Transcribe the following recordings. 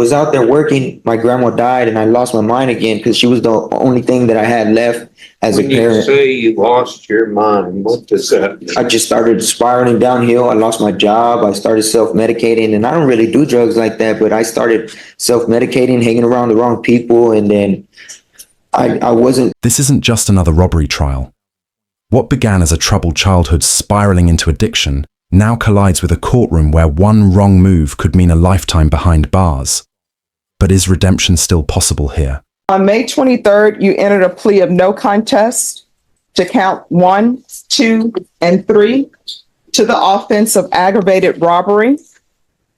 was out there working, my grandma died, and I lost my mind again because she was the only thing that I had left as a When parent. you say you lost your mind, what does that mean? I just started spiraling downhill. I lost my job. I started self-medicating, and I don't really do drugs like that, but I started self-medicating, hanging around the wrong people, and then I wasn't. This isn't just another robbery trial. What began as a troubled childhood spiraling into addiction now collides with a courtroom where one wrong move could mean a lifetime behind bars. But is redemption still possible here? On May 23rd, you entered a plea of no contest to count 1, 2, and 3 to the offense of aggravated robbery.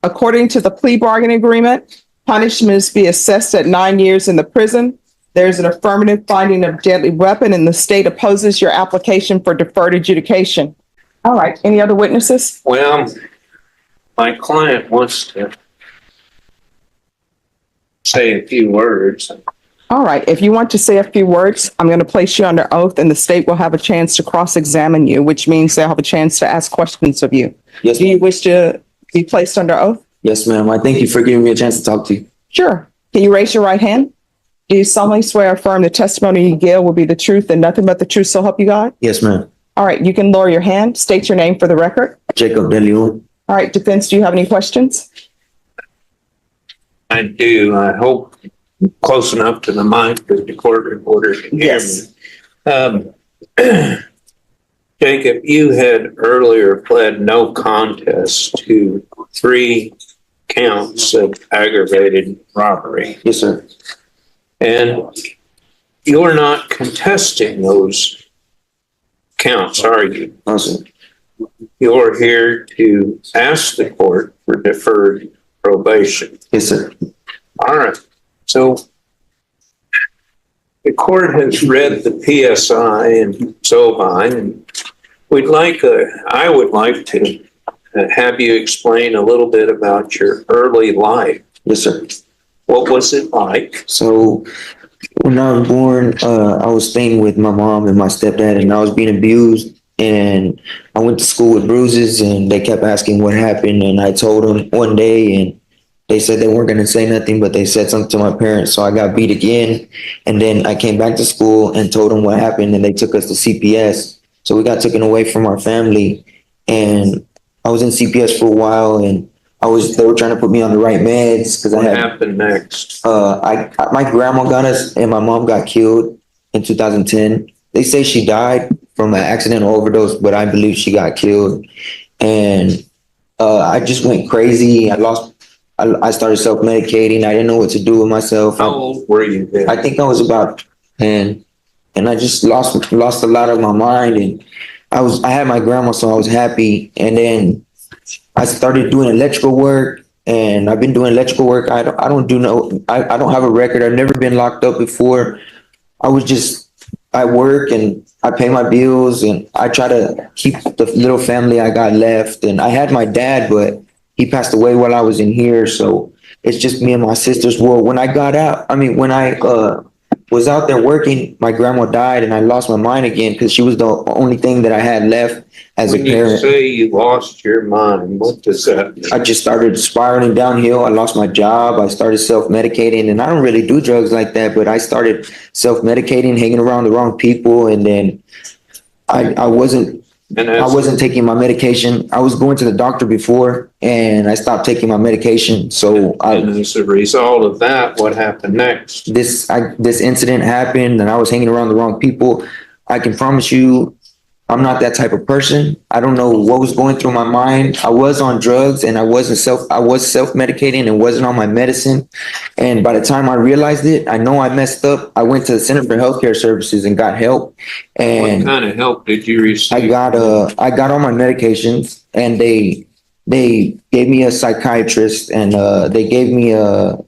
According to the plea bargaining agreement, punishments be assessed at 9 years in the prison. There's an affirmative finding of deadly weapon, and the state opposes your application for deferred adjudication. All right, any other witnesses? Well, my client wants to say a few words. All right, if you want to say a few words, I'm going to place you under oath, and the state will have a chance to cross-examine you, which means they'll have a chance to ask questions of you. Yes, Do you wish to be placed under oath? yes, ma'am. I thank you for giving me a chance to talk to you. Sure. Can you raise your right hand? Do you solemnly swear or affirm the testimony you give will be the truth and nothing but the truth, so help you God? Yes, ma'am. All right, you can lower your hand. State your name for the record. Jacob Deon. All right, defense, do you have any questions? I do. I hope close enough to the mic that the court reporter can hear me. Jacob, you had earlier pled no contest to 3 counts of aggravated robbery. Yes, sir. And you're not contesting those counts, are you? No, sir. You're here to ask the court for deferred probation. Yes, sir. All right. So the court has read the PSI and so on, and I would like to have you explain a little bit about your early life. Yes, sir. What was it like? So when I was born, I was staying with my mom and my stepdad, and I was being abused. And I went to school with bruises, and they kept asking what happened. And I told them one day, and they said they weren't going to say nothing, but they said something to my parents. So I got beat again. And then I came back to school and told them what happened, and they took us to CPS. So we got taken away from our family. And I was in CPS for a while, and they were trying to put me on the right meds because What happened next? my grandma got us, and my mom got killed in 2010. They say she died from an accidental overdose, but I believe she got killed. And I just went crazy. I started self-medicating. I didn't know what to do with myself. How old were you then? I think I was about 10, and I just lost a lot of my mind. And I had my grandma, so I was happy. And then I started doing electrical work, and I've been doing electrical work. I don't have a record. I've never been locked up before. I work and I pay my bills, and I try to keep the little family I got left. And I had my dad, but he passed away while I was in here. So it's just me and my sisters. Well, when I got out, when I was out there working, my grandma died, and I lost my mind again because she was the only thing that I had left as a When parent. you say you lost your mind, what does that mean? I just started spiraling downhill. I lost my job. I started self-medicating, and I don't really do drugs like that, but I started self-medicating, hanging around the wrong people. And then I wasn't taking my medication. I was going to the doctor before, and I stopped taking my medication. So And as a result of that, what happened next? this incident happened, and I was hanging around the wrong people. I can promise you, I'm not that type of person. I don't know what was going through my mind. I was on drugs, and I was self-medicating and wasn't on my medicine. And by the time I realized it, I know I messed up. I went to the Center for Healthcare Services and got help. And What kind of help did you receive? I got on my medications, and they gave me a psychiatrist, and they gave me a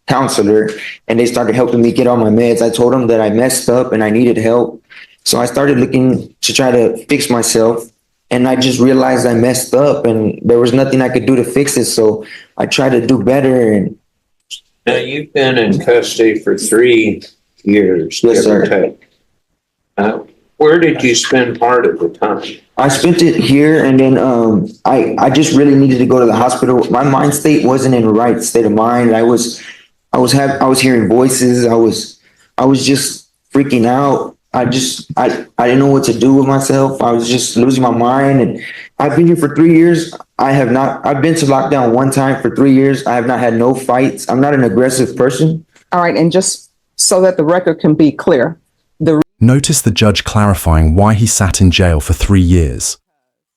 counselor, and they started helping me get on my meds. I told them that I messed up and I needed help. So I started looking to try to fix myself, and I just realized I messed up, and there was nothing I could do to fix it. So I tried to do better. And Now, you've been in custody for 3 years. Yes, give or sir. take. Where did you spend part of the time? I spent it here, and then I just really needed to go to the hospital. My mind state wasn't in the right state of mind. I was hearing voices. I was just freaking out. I didn't know what to do with myself. I was just losing my mind, and I've been here for 3 years. I've been to lockdown one time for 3 years. I have not had no fights. I'm not an aggressive person. All right, and just so that the record can be clear, Notice the judge clarifying why he sat in jail for 3 years.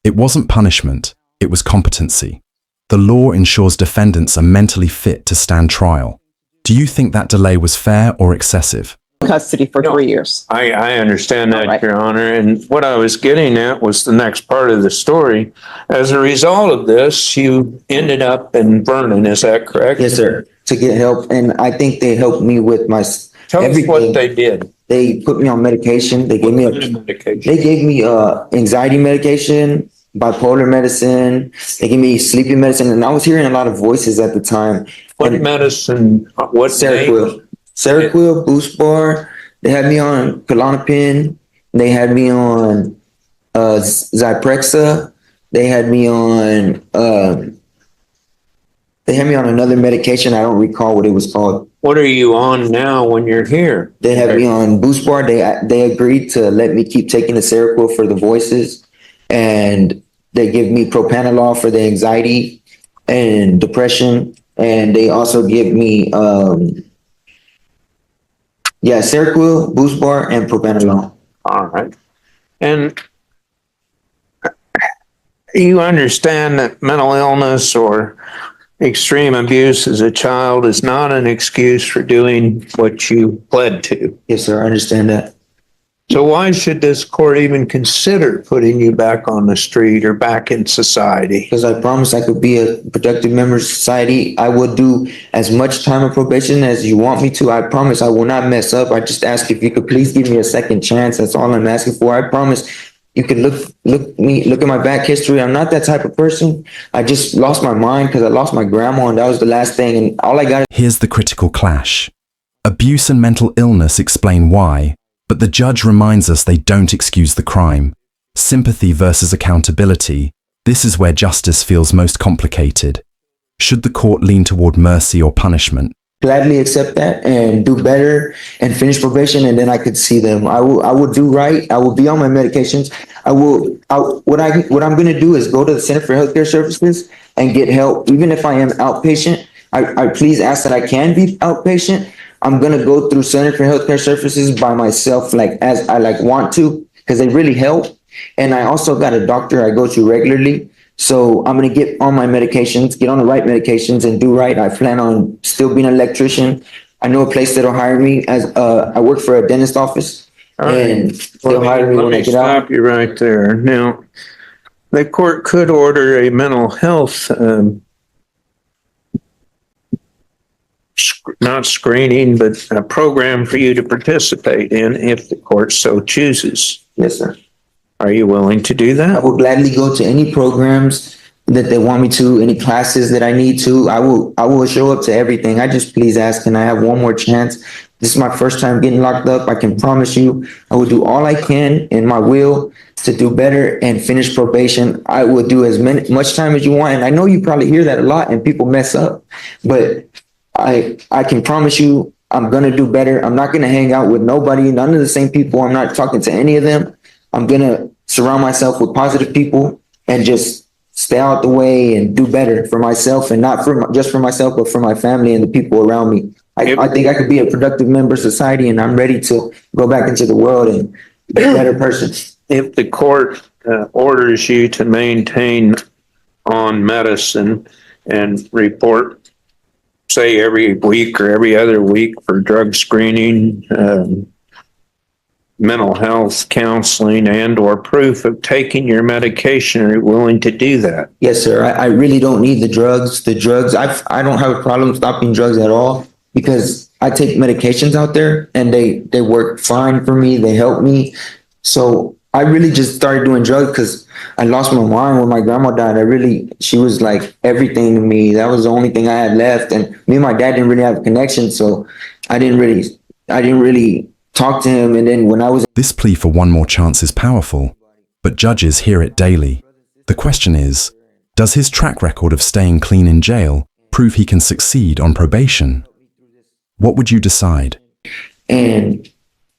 It wasn't punishment, it was competency. The law ensures defendants are mentally fit to stand trial. Do you think that delay was fair or excessive? custody for No. 3 years. I understand that, Right. Your Honor, and what I was getting at was the next part of the story. As a result of this, you ended up in Vernon, is that correct? Yes, sir. To get help, and I think they helped me with my Tell us everything. what they did. They put me on medication. They gave me anxiety medication, bipolar medicine. They gave me sleeping medicine, and I was hearing a lot of voices at the time. What And medicine, what name? Seroquel, Boost Bar. They had me on Klonopin. They had me on Zyprexa. They had me on another medication. I don't recall what it was called. What are you on now when you're here? They had me on Boost Bar. They agreed to let me keep taking the Seroquel for the voices, and they give me propanolol for the anxiety and depression, and they also give me Seroquel, Boost Bar, and propanolol. All right. And you understand that mental illness or extreme abuse as a child is not an excuse for doing what you pled to. Yes, sir. I understand that. So why should this court even consider putting you back on the street or back in society? Because I promised I could be a productive member of society. I will do as much time of probation as you want me to. I promise I will not mess up. I just ask if you could please give me a second chance. That's all I'm asking for. I promise you can look at my back history. I'm not that type of person. I just lost my mind because I lost my grandma, and that was the last thing. And all I got. Here's the critical clash. Abuse and mental illness explain why, but the judge reminds us they don't excuse the crime. Sympathy versus accountability. This is where justice feels most complicated. Should the court lean toward mercy or punishment? Gladly accept that and do better and finish probation, and then I could see them. I will do right. I will be on my medications. What I'm going to do is go to the Center for Healthcare Services and get help. Even if I am outpatient, I please ask that I can be outpatient. I'm going to go through Center for Healthcare Services by myself, as I want to, because they really help. And I also got a doctor I go to regularly. So I'm going to get on my medications, get on the right medications and do right. I plan on still being an electrician. I know a place that'll hire me as I work for a dentist office, and they'll hire me when I get out. Let me stop you right there. Now, the court could order a mental health, not screening, but a program for you to participate in if the court so chooses. Yes, sir. Are you willing to do I that? will gladly go to any programs that they want me to, any classes that I need to. I will show up to everything. I just please ask, can I have one more chance? This is my first time getting locked up. I can promise you I will do all I can in my will to do better and finish probation. I will do as much time as you want. And I know you probably hear that a lot and people mess up, but I can promise you I'm going to do better. I'm not going to hang out with nobody, none of the same people. I'm not talking to any of them. I'm going to surround myself with positive people and just stay out the way and do better for myself, and not just for myself, but for my family and the people around me. I think I could be a productive member of society, and I'm ready to go back into the world and be a better person. If the court orders you to maintain on medicine and report, say, every week or every other week for drug screening, mental health counseling, and or proof of taking your medication, are you willing to do that? Yes, sir. I really don't need the drugs. I don't have a problem stopping drugs at all, because I take medications out there and they work fine for me. They help me. So I really just started doing drugs because I lost my mind when my grandma died. She was like everything to me. That was the only thing I had left. And me and my dad didn't really have a connection. So I didn't really talk to him. And then when I was... This plea for one more chance is powerful, but judges hear it daily. The question is, does his track record of staying clean in jail prove he can succeed on probation? What would you decide? And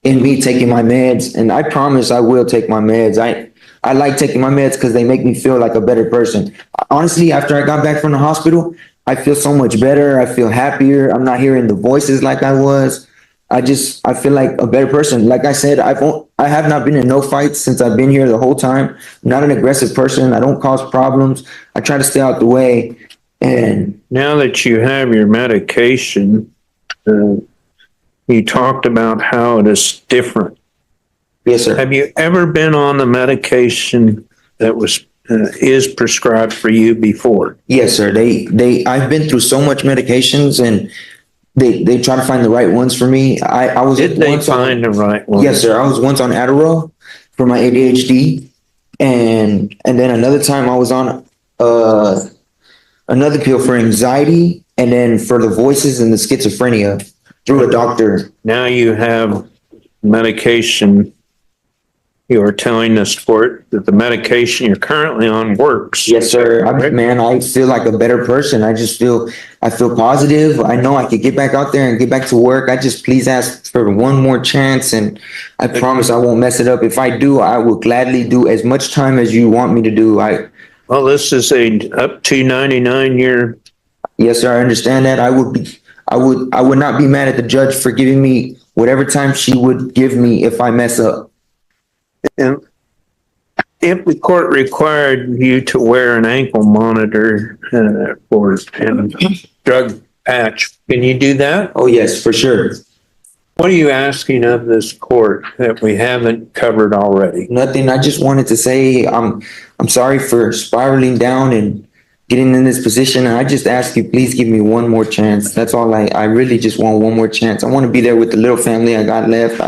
in me taking my meds, and I promise I will take my meds. I like taking my meds because they make me feel like a better person. Honestly, after I got back from the hospital, I feel so much better. I feel happier. I'm not hearing the voices like I was. I feel like a better person. Like I said, I have not been in no fights since I've been here the whole time. I'm not an aggressive person. I don't cause problems. I try to stay out the way. And Now that you have your medication, you talked about how it is different. yes, sir. Have you ever been on the medication that is prescribed for you before? Yes, sir. I've been through so much medications, and they try to find the right ones for me. I was Did they once find the right one? yes, sir. I was once on Adderall for my ADHD, and then another time I was on another pill for anxiety, and then for the voices and the schizophrenia through a doctor. Now you have medication. You are telling this court that the medication you're currently on works. Yes, sir. I feel like a better person. I feel positive. I know I could get back out there and get back to work. I just please ask for one more chance, and I promise I won't mess it up. If I do, I will gladly do as much time as you want me to do. Well, this is a up to 99-year. Yes, sir. I understand that. I would not be mad at the judge for giving me whatever time she would give me if I mess up. And if the court required you to wear an ankle monitor or a drug patch, can you do that? Oh, yes, for sure. What are you asking of this court that we haven't covered already? Nothing. I just wanted to say I'm sorry for spiraling down and getting in this position. And I just ask you, please give me one more chance. That's all I really just want one more chance. I want to be there with the little family I got left.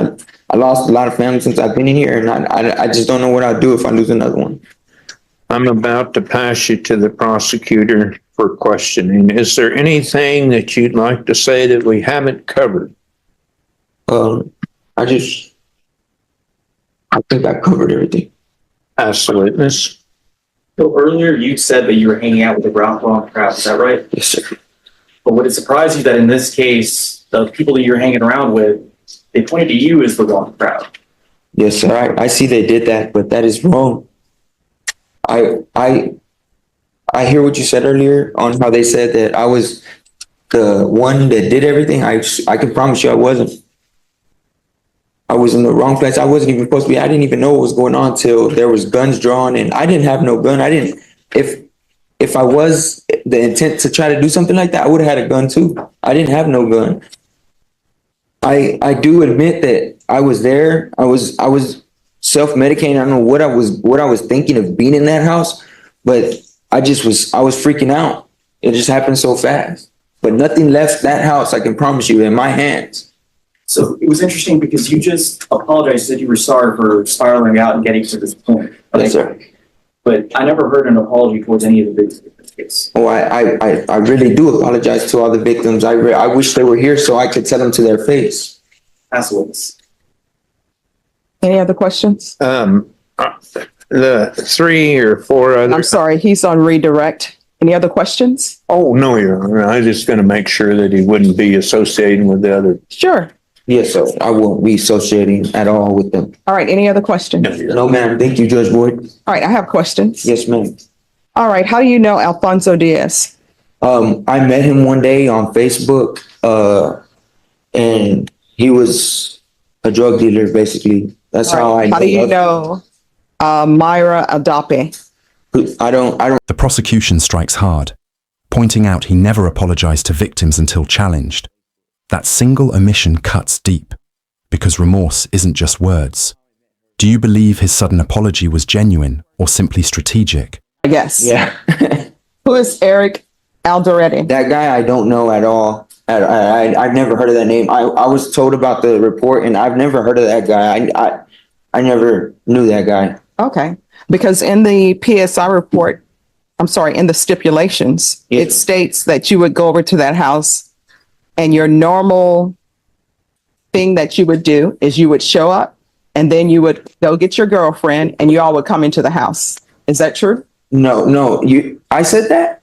I lost a lot of family since I've been in here, and I just don't know what I'll do if I lose another one. I'm about to pass you to the prosecutor for questioning. Is there anything that you'd like to say that we haven't covered? I think I covered everything. Ask the witness. So earlier you said that you were hanging out with the ground floor crowd, is that right? Yes, sir. But would it surprise you that in this case, the people that you're hanging around with, they pointed to you as the wrong crowd? Yes, sir. I see they did that, but that is wrong. I hear what you said earlier on how they said that I was the one that did everything. I can promise you I wasn't. I was in the wrong place. I wasn't even supposed to be. I didn't even know what was going on till there was guns drawn, and I didn't have no gun. If I was the intent to try to do something like that, I would have had a gun too. I didn't have no gun. I do admit that I was there. I was self-medicating. I don't know what I was thinking of being in that house, but I was freaking out. It just happened so fast. But nothing left that house, I can promise you, in my hands. So it was interesting because you just apologized, said you were sorry for spiraling out and getting to this point. Yes, sir. But I never heard an apology towards any of the victims in this case. Oh, I really do apologize to all the victims. I wish they were here so I could tell them to their face. Ask the witness. Any other questions? The 3 or 4 other. I'm sorry, he's on redirect. Any other questions? Oh, no, Your Honor. I was just going to make sure that he wouldn't be associating with the other. Sure. Yes, sir. I won't be associating at all with them. All right, any other questions? No, ma'am. Thank you, Judge Boyd. All right, I have questions. Yes, ma'am. All right, how do you know Alfonso Diaz? I met him one day on Facebook, and he was a drug dealer, basically. That's how I know. How do you know Myra Adape? I don't. The prosecution strikes hard, pointing out he never apologized to victims until challenged. That single omission cuts deep, because remorse isn't just words. Do you believe his sudden apology was genuine or simply strategic? Yes. Yeah. Who is Eric Alderete? That guy, I don't know at all. I've never heard of that name. I was told about the report, and I've never heard of that guy. I never knew that guy. Okay, because in the PSI report, in the stipulations, Yes. It states that you would go over to that house and your normal thing that you would do is you would show up and then you would go get your girlfriend and you all would come into the house. Is that true? No, I said that?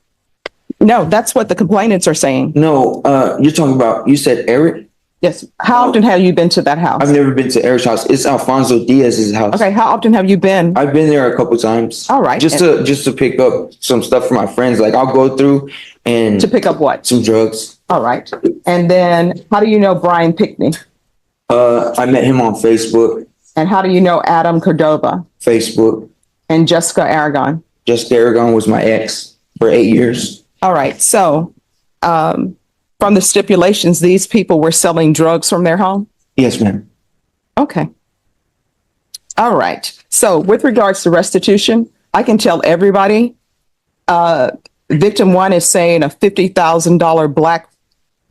No, that's what the complainants are saying. No, you're talking about, you said Eric? Yes. How often have you been to that house? I've never been to Eric's house. It's Alfonso Diaz's house. Okay. How often have you been? I've been there a couple times. All right. Just to pick up some stuff for my friends. Like I'll go through and To pick up what? some drugs. All right. And then how do you know Brian Pickney? I met him on Facebook. And how do you know Adam Cordova Facebook. and Jessica Aragon? Jessica Aragon was my ex for 8 years. All right. So, from the stipulations, these people were selling drugs from their home? Yes, ma'am. Okay. All right. So with regards to restitution, I can tell everybody, victim one is saying a $50,000 black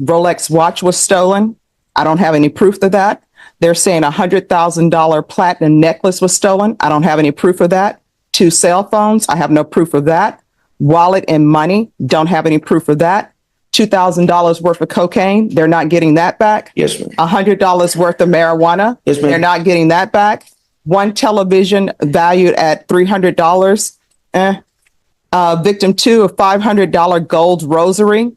Rolex watch was stolen. I don't have any proof of that. They're saying a $100,000 platinum necklace was stolen. I don't have any proof of that. 2 cell phones. I have no proof of that. Wallet and money. Don't have any proof of that. $2,000 worth of cocaine. They're not getting that back. Yes, ma'am. $100 worth of marijuana. Yes, ma'am. They're not getting that back. 1 television valued at $300. Victim 2, a $500 gold rosary.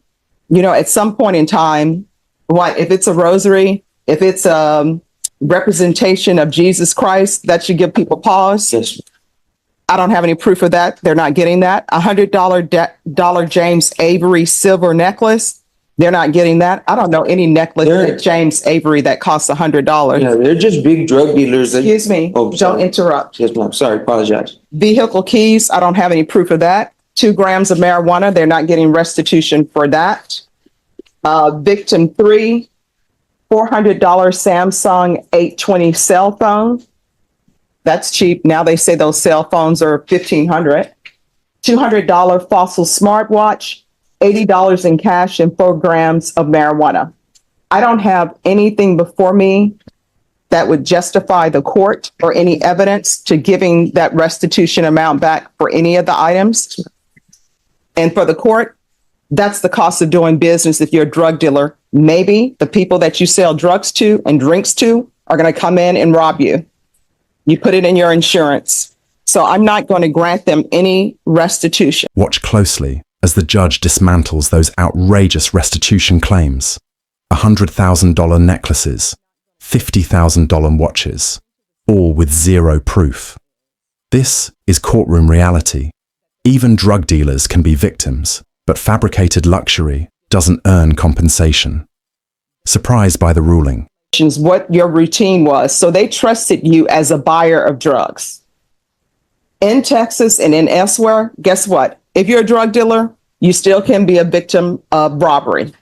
You know, at some point in time, if it's a rosary, if it's a representation of Jesus Christ, that should give people pause. Yes. I don't have any proof of that. They're not getting that. $100 James Avery silver necklace. They're not getting that. I don't know any necklace at James Avery that costs $100. Yeah, they're just big drug dealers. Excuse me. Oh, Don't sorry. interrupt. Yes, ma'am. Sorry. Apologize. Vehicle keys. I don't have any proof of that. 2 grams of marijuana. They're not getting restitution for that. Victim 3, $400 Samsung 820 cell phone. That's cheap. Now they say those cell phones are $1,500. $200 Fossil smartwatch, $80 in cash, and 4 grams of marijuana. I don't have anything before me that would justify the court or any evidence to giving that restitution amount back for any of the items. And for the court, that's the cost of doing business if you're a drug dealer. Maybe the people that you sell drugs to and drinks to are going to come in and rob you. You put it in your insurance. So I'm not going to grant them any restitution. Watch closely as the judge dismantles those outrageous restitution claims. $100,000 necklaces, $50,000 watches, all with zero proof. This is courtroom reality. Even drug dealers can be victims, but fabricated luxury doesn't earn compensation. Surprised by the ruling, What your routine was. So they trusted you as a buyer of drugs. In Texas and in elsewhere, guess what? If you're a drug dealer, you still can be a victim of robbery,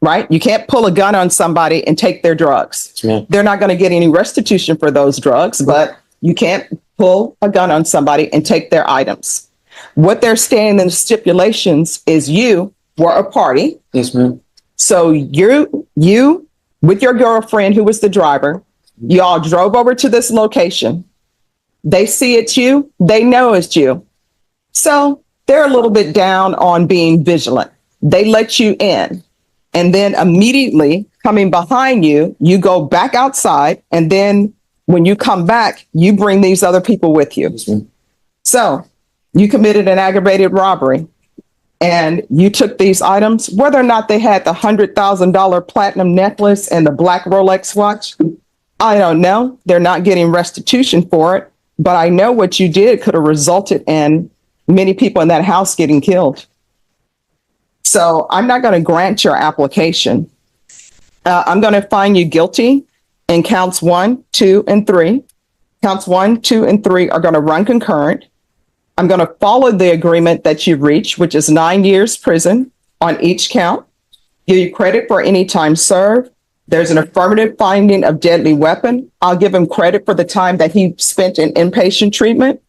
right? You can't pull a gun on somebody and take their drugs. Yes, ma'am. They're not going to get any restitution for those drugs, but you can't pull a gun on somebody and take their items. What they're saying in the stipulations is you were a party. Yes, ma'am. So you with your girlfriend, who was the driver, y'all drove over to this location. They see it's you. They know it's you. So they're a little bit down on being vigilant. They let you in. And then immediately coming behind you, you go back outside. And then when you come back, you bring these other people with you. Yes, ma'am. So you committed an aggravated robbery. And you took these items, whether or not they had the $100,000 platinum necklace and the black Rolex watch, I don't know. They're not getting restitution for it. But I know what you did could have resulted in many people in that house getting killed. So I'm not going to grant your application. I'm going to find you guilty in counts 1, 2, and 3. Counts 1, 2, and 3 are going to run concurrent. I'm going to follow the agreement that you reached, which is 9 years prison on each count. Give you credit for any time served. There's an affirmative finding of deadly weapon. I'll give him credit for the time that he spent in inpatient treatment.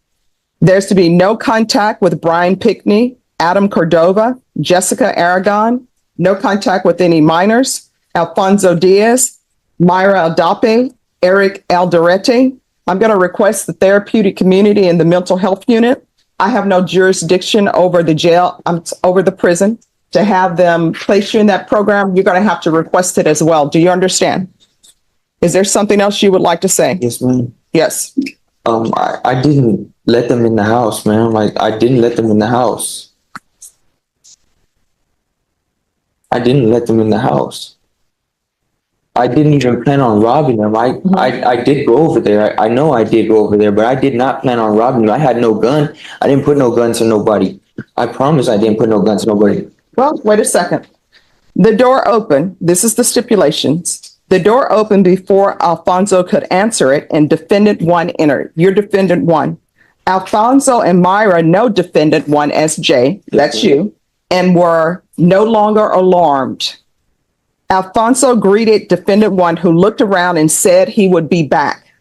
There's to be no contact with Brian Pickney, Adam Cordova, Jessica Aragon, no contact with any minors, Alfonso Diaz, Myra Aldape, Eric Alderete. I'm going to request the therapeutic community and the mental health unit. I have no jurisdiction over the jail, over the prison to have them place you in that program. You're going to have to request it as well. Do you understand? Is there something else you would like to say? Yes, ma'am. Yes. I didn't let them in the house, man. Like, I didn't let them in the house. I didn't let them in the house. I didn't even plan on robbing them. I did go over there. I know I did go over there, but I did not plan on robbing them. I had no gun. I didn't put no gun to nobody. I promise I didn't put no gun to nobody. Well, wait a second. The door opened. This is the stipulations. The door opened before Alfonso could answer it, and defendant one entered. You're defendant one. Alfonso and Myra know defendant one as Jay, that's you, and were no longer alarmed. Alfonso greeted defendant one, who looked around and said he would be back.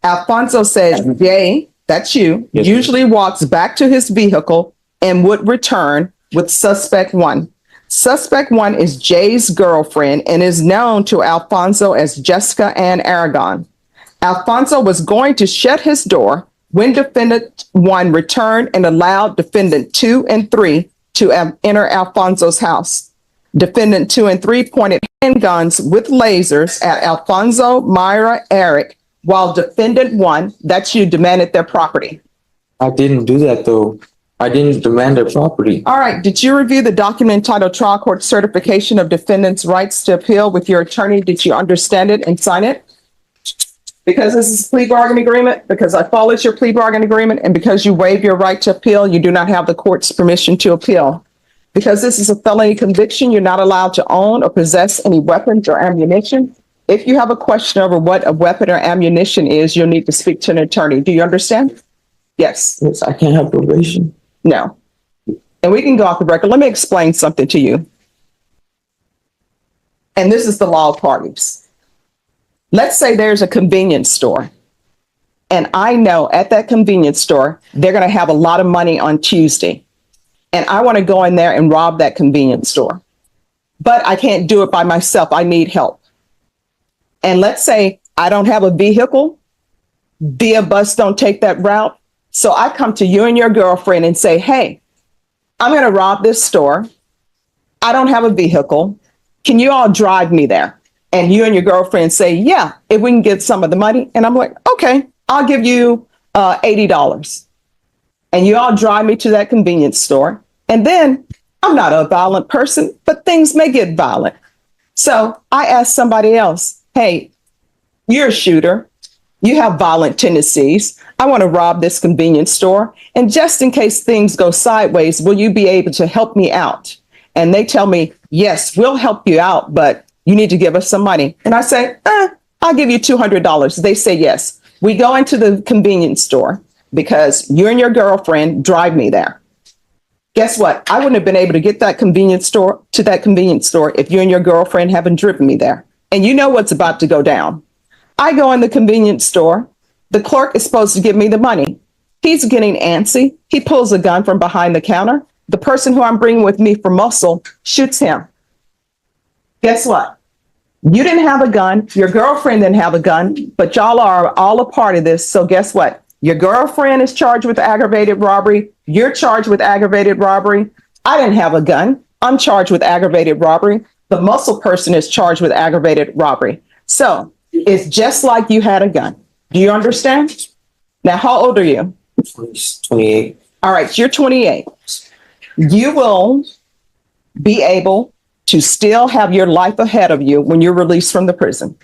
Alfonso said, Jay, that's you, Yes, usually walks back to his vehicle and would return with suspect one. Suspect one is Jay's girlfriend and is known to Alfonso as Jessica Ann Aragon. Alfonso was going to shut his door when defendant one returned and allowed defendant 2 and 3 to enter Alfonso's house. Defendant 2 and 3 pointed handguns with lasers at Alfonso, Myra, Eric, while defendant 1, that's you, demanded their property. I didn't do that though. I didn't demand their property. All right. Did you review the document entitled Trial Court Certification of Defendant's Rights to Appeal with your attorney? Did you understand it and sign it? Because this is a plea bargain agreement, because I followed your plea bargain agreement, and because you waive your right to appeal, you do not have the court's permission to appeal. Because this is a felony conviction, you're not allowed to own or possess any weapons or ammunition. If you have a question over what a weapon or ammunition is, you'll need to speak to an attorney. Do you understand? Yes. Yes, I can't have probation. No. And we can go off the record. Let me explain something to you. And this is the law of parties. Let's say there's a convenience store. And I know at that convenience store, they're going to have a lot of money on Tuesday. And I want to go in there and rob that convenience store. But I can't do it by myself. I need help. And let's say I don't have a vehicle. Via bus don't take that route. So I come to you and your girlfriend and say, hey, I'm going to rob this store. I don't have a vehicle. Can you all drive me there? And you and your girlfriend say, yeah, if we can get some of the money. And I'm like, okay, I'll give you $80. And you all drive me to that convenience store. And then I'm not a violent person, but things may get violent. So I ask somebody else, hey, you're a shooter. You have violent tendencies. I want to rob this convenience store. And just in case things go sideways, will you be able to help me out? And they tell me, yes, we'll help you out, but you need to give us some money. And I say, I'll give you $200. They say yes. We go into the convenience store because you and your girlfriend drive me there. Guess what? I wouldn't have been able to get that convenience store if you and your girlfriend haven't driven me there. And you know what's about to go down. I go in the convenience store. The clerk is supposed to give me the money. He's getting antsy. He pulls a gun from behind the counter. The person who I'm bringing with me for muscle shoots him. Guess what? You didn't have a gun. Your girlfriend didn't have a gun, but y'all are all a part of this. So guess what? Your girlfriend is charged with aggravated robbery. You're charged with aggravated robbery. I didn't have a gun. I'm charged with aggravated robbery. The muscle person is charged with aggravated robbery. So it's just like you had a gun. Do you understand? Now, how old are you? 28. All right, you're 28. You will be able to still have your life ahead of you when you're released from the prison.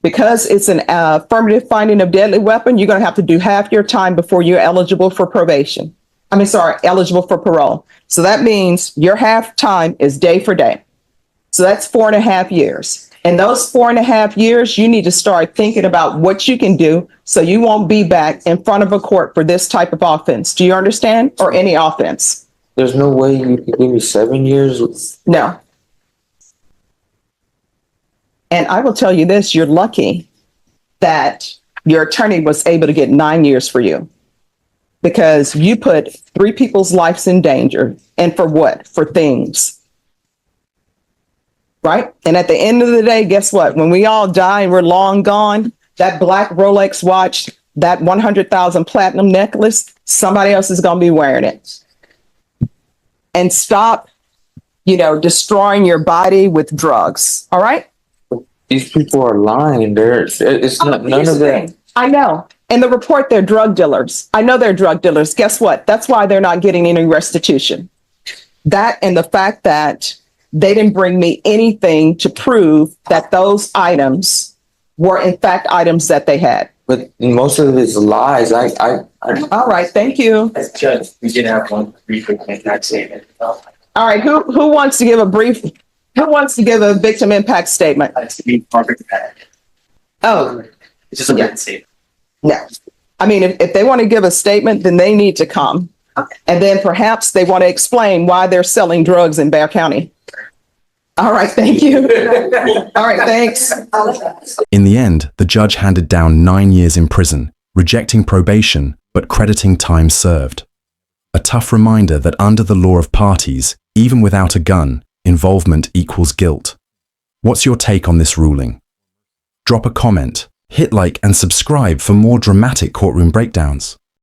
Because it's an affirmative finding of deadly weapon, you're going to have to do half your time before you're eligible for probation. Eligible for parole. So that means your half time is day for day. So that's 4.5 years. In those 4.5 years, you need to start thinking about what you can do so you won't be back in front of a court for this type of offense. Do you understand? Or any offense? There's no way you could give me 7 years? No. And I will tell you this, you're lucky that your attorney was able to get 9 years for you. Because you put 3 people's lives in danger. And for what? For things. Right? And at the end of the day, guess what? When we all die and we're long gone, that black Rolex watch, that 100,000 platinum necklace, somebody else is going to be wearing it. And stop, destroying your body with drugs. All right? these people are lying. It's not, none Here's of the that. thing. I know. In the report, they're drug dealers. I know they're drug dealers. Guess what? That's why they're not getting any restitution. That and the fact that they didn't bring me anything to prove that those items were in fact items that they had. But most of it is lies. All right, thank you. As a judge, we did have one brief impact statement. All right, who wants to give a victim impact statement? It's to be perfect. Oh, It's just a written statement. no. I mean, if they want to give a statement, then they need to come. And then perhaps they want to explain why they're selling drugs in Bear County. All right, thank you. All right, thanks. In the end, the judge handed down 9 years in prison, rejecting probation but crediting time served. A tough reminder that under the law of parties, even without a gun, involvement equals guilt. What's your take on this ruling? Drop a comment, hit like and subscribe for more dramatic courtroom breakdowns.